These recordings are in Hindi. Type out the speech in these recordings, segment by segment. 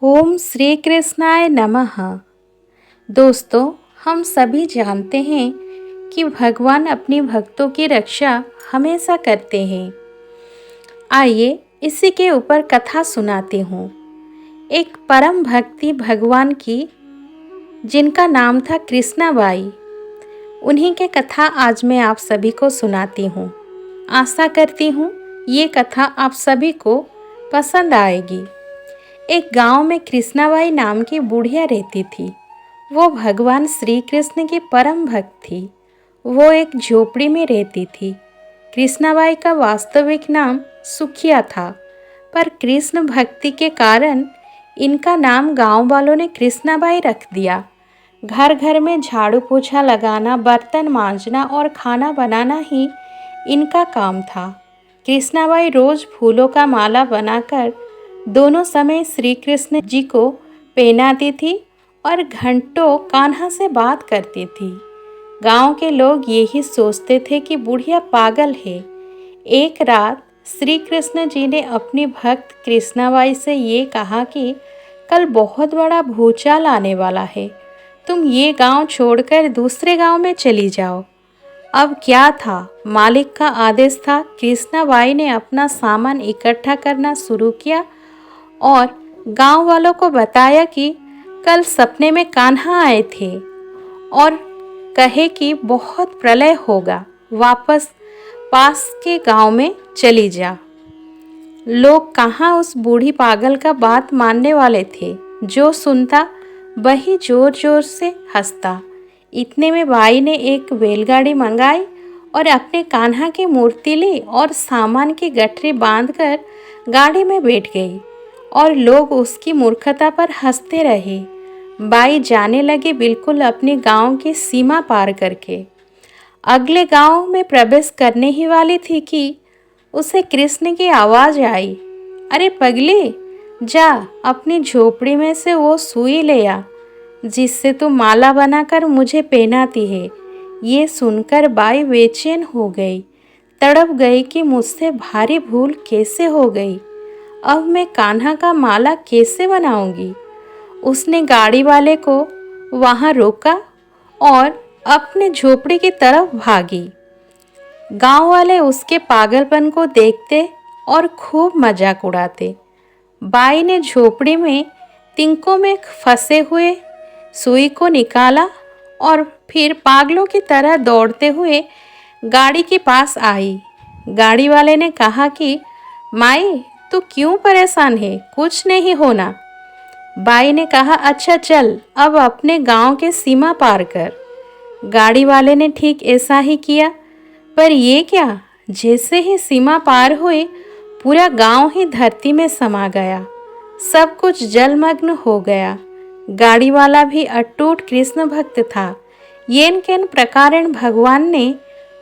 ओम श्री कृष्णाय नमः। दोस्तों, हम सभी जानते हैं कि भगवान अपने भक्तों की रक्षा हमेशा करते हैं। आइए इसी के ऊपर कथा सुनाती हूँ। एक परम भक्ति भगवान की, जिनका नाम था कृष्णाबाई, उन्हीं के कथा आज मैं आप सभी को सुनाती हूँ। आशा करती हूँ ये कथा आप सभी को पसंद आएगी। एक गांव में कृष्णाबाई नाम की बुढ़िया रहती थी। वो भगवान श्री कृष्ण की परम भक्त थी। वो एक झोपड़ी में रहती थी। कृष्णाबाई का वास्तविक नाम सुखिया था, पर कृष्ण भक्ति के कारण इनका नाम गांव वालों ने कृष्णाबाई रख दिया। घर घर में झाड़ू पोछा लगाना, बर्तन मांजना और खाना बनाना ही इनका काम था। कृष्णाबाई रोज फूलों का माला बनाकर दोनों समय श्री कृष्ण जी को पहनाती थी और घंटों कान्हा से बात करती थी। गांव के लोग यही सोचते थे कि बुढ़िया पागल है। एक रात श्री कृष्ण जी ने अपनी भक्त कृष्णाबाई से ये कहा कि कल बहुत बड़ा भूचाल आने वाला है, तुम ये गांव छोड़कर दूसरे गांव में चली जाओ। अब क्या था, मालिक का आदेश था। कृष्णाबाई ने अपना सामान इकट्ठा करना शुरू किया और गांव वालों को बताया कि कल सपने में कान्हा आए थे और कहे कि बहुत प्रलय होगा, वापस पास के गांव में चली जा। लोग कहाँ उस बूढ़ी पागल का बात मानने वाले थे। जो सुनता वही जोर जोर से हंसता। इतने में बाई ने एक बैलगाड़ी मंगाई और अपने कान्हा की मूर्ति ली और सामान की गठरी बांधकर गाड़ी में बैठ गई और लोग उसकी मूर्खता पर हंसते रहे। बाई जाने लगी, बिल्कुल अपने गांव की सीमा पार करके। अगले गांव में प्रवेश करने ही वाली थी कि उसे कृष्ण की आवाज़ आई, अरे पगली, जा अपनी झोपड़ी में से वो सुई ले आ जिससे तू माला बनाकर मुझे पहनाती है। ये सुनकर बाई बेचैन हो गई, तड़प गई कि मुझसे भारी भूल कैसे हो गई। अब मैं कान्हा का माला कैसे बनाऊंगी। उसने गाड़ी वाले को वहां रोका और अपने झोपड़ी की तरफ भागी। गांव वाले उसके पागलपन को देखते और खूब मजाक उड़ाते। बाई ने झोपड़ी में तिनकों में फंसे हुए सुई को निकाला और फिर पागलों की तरह दौड़ते हुए गाड़ी के पास आई। गाड़ी वाले ने कहा कि माई, तू क्यों परेशान है, कुछ नहीं होना। बाई ने कहा, अच्छा चल, अब अपने गांव के सीमा पार कर। गाड़ी वाले ने ठीक ऐसा ही किया, पर ये क्या, जैसे ही सीमा पार हुई पूरा गांव ही धरती में समा गया। सब कुछ जलमग्न हो गया। गाड़ी वाला भी अटूट कृष्ण भक्त था। येन केन प्रकारेण भगवान ने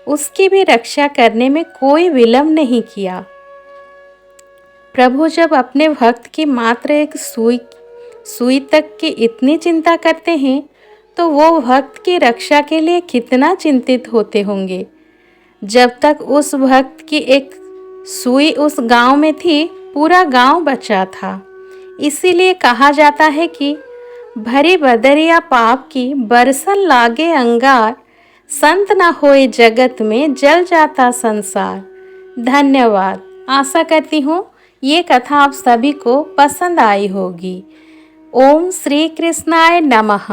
उसकी भी रक्षा करने में कोई विलंब नहीं किया। प्रभु जब अपने भक्त की मात्र एक सुई तक की इतनी चिंता करते हैं, तो वो भक्त की रक्षा के लिए कितना चिंतित होते होंगे। जब तक उस भक्त की एक सुई उस गांव में थी, पूरा गांव बचा था। इसीलिए कहा जाता है कि भरी बदरिया पाप की बरसन लागे अंगार, संत न होए जगत में जल जाता संसार। धन्यवाद। आशा करती हूँ ये कथा आप सभी को पसंद आई होगी। ओम श्री कृष्णाय नमः।